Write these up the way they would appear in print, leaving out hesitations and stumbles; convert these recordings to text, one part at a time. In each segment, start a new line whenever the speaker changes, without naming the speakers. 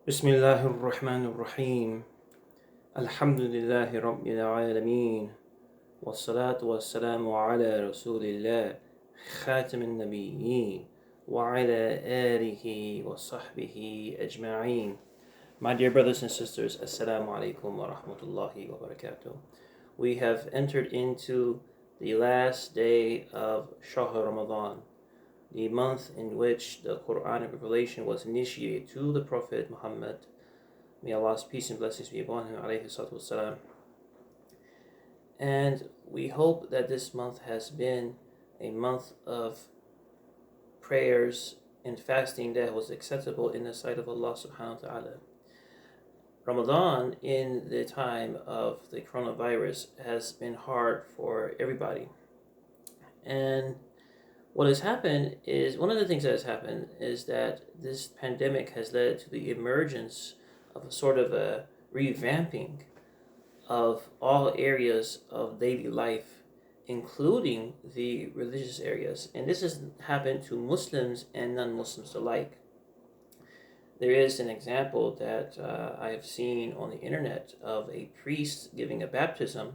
بسم الله الرحمن الرحيم الحمد لله رب العالمين والصلاة والسلام على رسول الله خاتم النبيين وعلى آله وصحبه أجمعين. My dear brothers and sisters, Assalamu alaikum wa rahmatullahi wa barakatuh. We have entered into the last day of Shahr Ramadan, the month in which the Quranic revelation was initiated to the Prophet Muhammad. May Allah's peace and blessings be upon him, alayhi salatu wassalam. And we hope that this month has been a month of prayers and fasting that was acceptable in the sight of Allah subhanahu wa ta'ala. Ramadan in the time of the coronavirus has been hard for everybody. And what has happened is, one of the things that has happened is that this pandemic has led to the emergence of a sort of a revamping of all areas of daily life, including the religious areas. And this has happened to Muslims and non-Muslims alike. There is an example that I have seen on the internet of a priest giving a baptism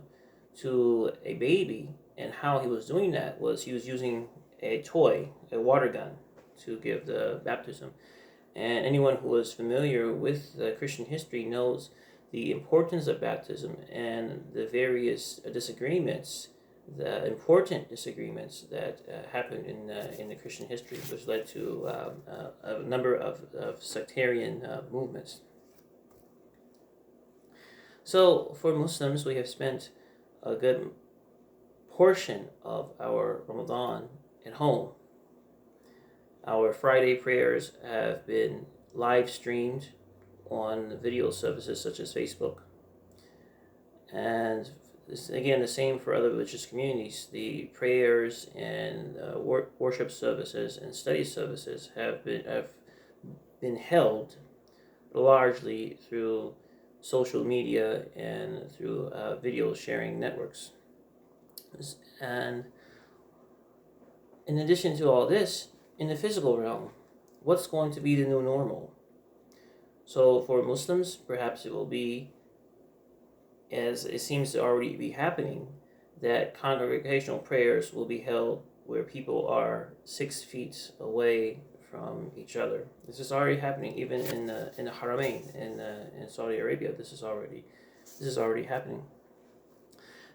to a baby, and how he was doing that was he was using a toy, a water gun, to give the baptism. And anyone who is familiar with Christian history knows the importance of baptism and the various disagreements, the important disagreements that happened in the Christian history, which led to a number of sectarian movements. So for Muslims, we have spent a good portion of our Ramadan at home. Our Friday prayers have been live streamed on video services such as Facebook. And this, again, the same for other religious communities. The prayers and worship services and study services have been held largely through social media and through video sharing networks. And in addition to all this, in the physical realm, what's going to be the new normal? So for Muslims, perhaps it will be, as it seems to already be happening, that congregational prayers will be held where people are 6 feet away from each other. This is already happening even in the Haramain in Saudi Arabia. This is already happening.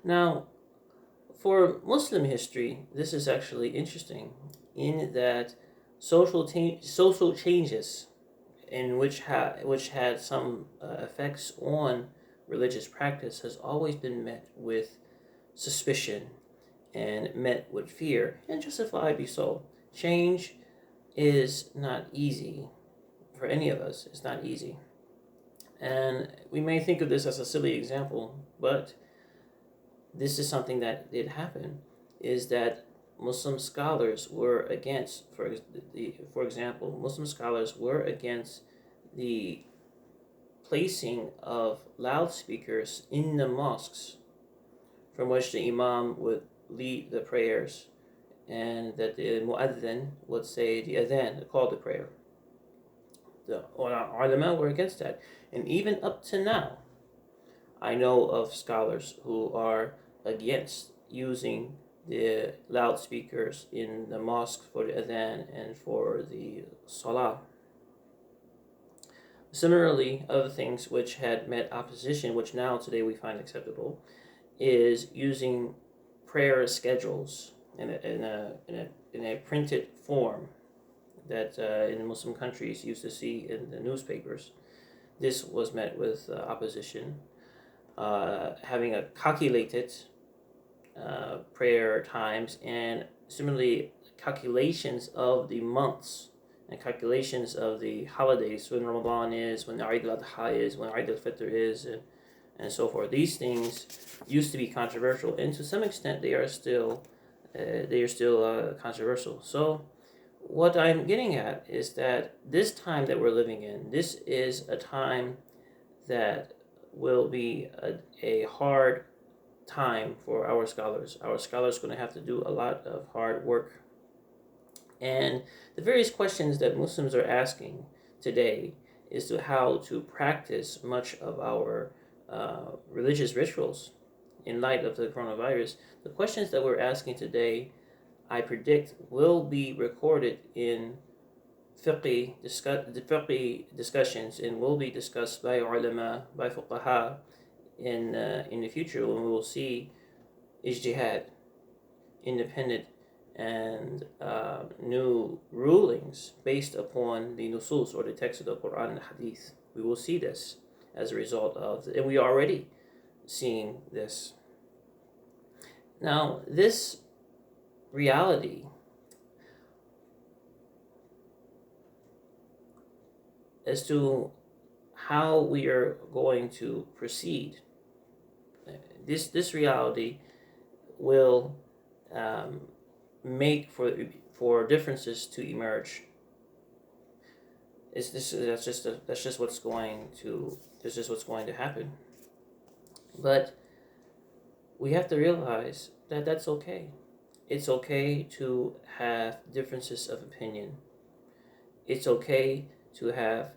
Now, for Muslim history, this is actually interesting in that social changes in which had some effects on religious practice has always been met with suspicion and met with fear, and justifiably so. Change is not easy for any of us. It's not easy. And we may think of this as a silly example, but this is something that did happen, is that Muslim scholars were against, for example, Muslim scholars were against the placing of loudspeakers in the mosques from which the imam would lead the prayers, and that the mu'adhin would say the adhan, call the prayer. The ulama were against that. And even up to now, I know of scholars who are against using the loudspeakers in the mosque for the adhan and for the salah. Similarly, other things which had met opposition, which now today we find acceptable, is using prayer schedules in a printed form that in Muslim countries used to see in the newspapers. This was met with opposition. Having a calculated prayer times, and similarly calculations of the months and calculations of the holidays, when Ramadan is, when Eid al-Adha is, when Eid al-Fitr is, and so forth. These things used to be controversial, and to some extent they are still controversial. So what I'm getting at is that this time that we're living in, this is a time that will be a hard time for our scholars. Our scholars are going to have to do a lot of hard work. And the various questions that Muslims are asking today as to how to practice much of our religious rituals in light of the coronavirus. The questions that we're asking today, I predict, will be recorded in fiqh discussions and will be discussed by ulama, by fuqaha in the future, when we will see ijtihaad, independent and new rulings based upon the nusus, or the text of the Quran and Hadith. We will see this as a result of, and we are already seeing this. Now, this reality as to how we are going to proceed, this reality will make for differences to emerge. That's just what's going to happen. But we have to realize that that's okay. It's okay to have differences of opinion. It's okay to have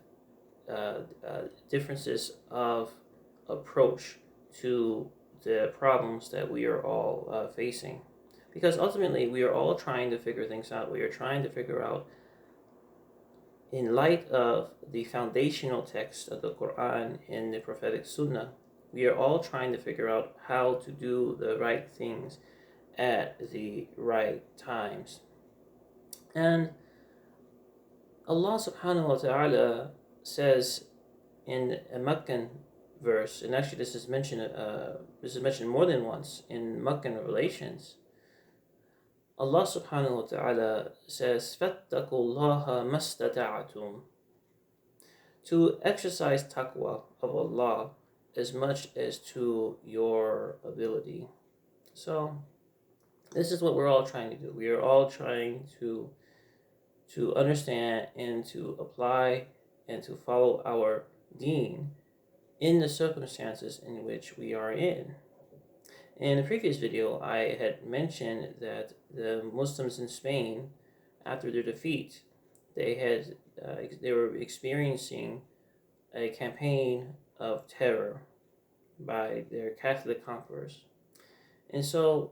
differences of approach to the problems that we are all facing. Because ultimately, we are all trying to figure things out. We are trying to figure out, in light of the foundational text of the Quran and the prophetic Sunnah, we are all trying to figure out how to do the right things at the right times. And Allah subhanahu wa ta'ala says in a Meccan verse, and actually this is mentioned more than once in Meccan revelations. Allah subhanahu wa ta'ala says, فَاتَّقُوا اللَّهَ مَسْتَطَعْتُمْ, to exercise taqwa of Allah as much as to your ability. So this is what we're all trying to do. We are all trying to understand and to apply and to follow our deen in the circumstances in which we are in. In the previous video, I had mentioned that the Muslims in Spain, after their defeat, they were experiencing a campaign of terror by their Catholic conquerors. And so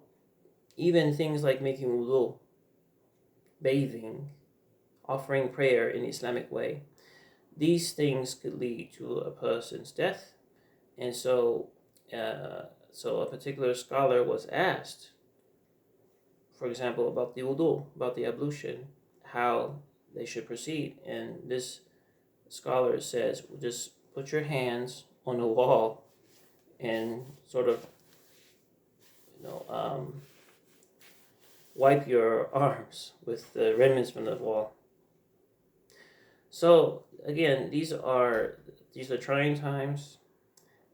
even things like making wudu, bathing, offering prayer in the Islamic way, these things could lead to a person's death. And so a particular scholar was asked, for example, about the wudu, about the ablution, how they should proceed. And this scholar says, just put your hands on the wall and sort of, wipe your arms with the remnants from the wall. So again, these are trying times,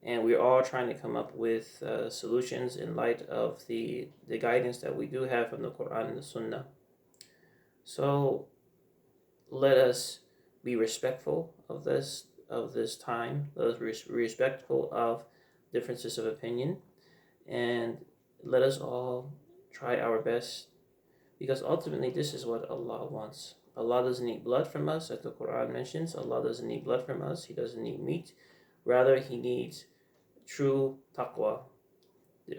and we're all trying to come up with solutions in light of the guidance that we do have from the Quran and the Sunnah. So let us be respectful of this time. Let us be respectful of differences of opinion, and let us all try our best, because ultimately this is what Allah wants. Allah doesn't need blood from us, as the Quran mentions. Allah doesn't need blood from us. He doesn't need meat. Rather, He needs true taqwa.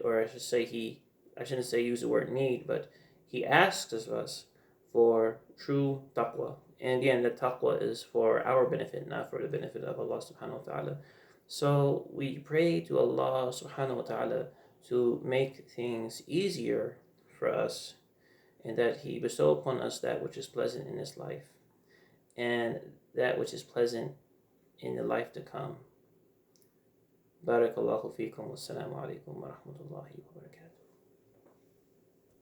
Or I shouldn't say use the word need, but He asks of us for true taqwa. And again, the taqwa is for our benefit, not for the benefit of Allah subhanahu wa ta'ala. So we pray to Allah subhanahu wa ta'ala to make things easier for us, and that He bestow upon us that which is pleasant in this life, and that which is pleasant in the life to come. Barakallahu feekum. Wassalamu alaikum wa rahmatullahi wa barakatuh.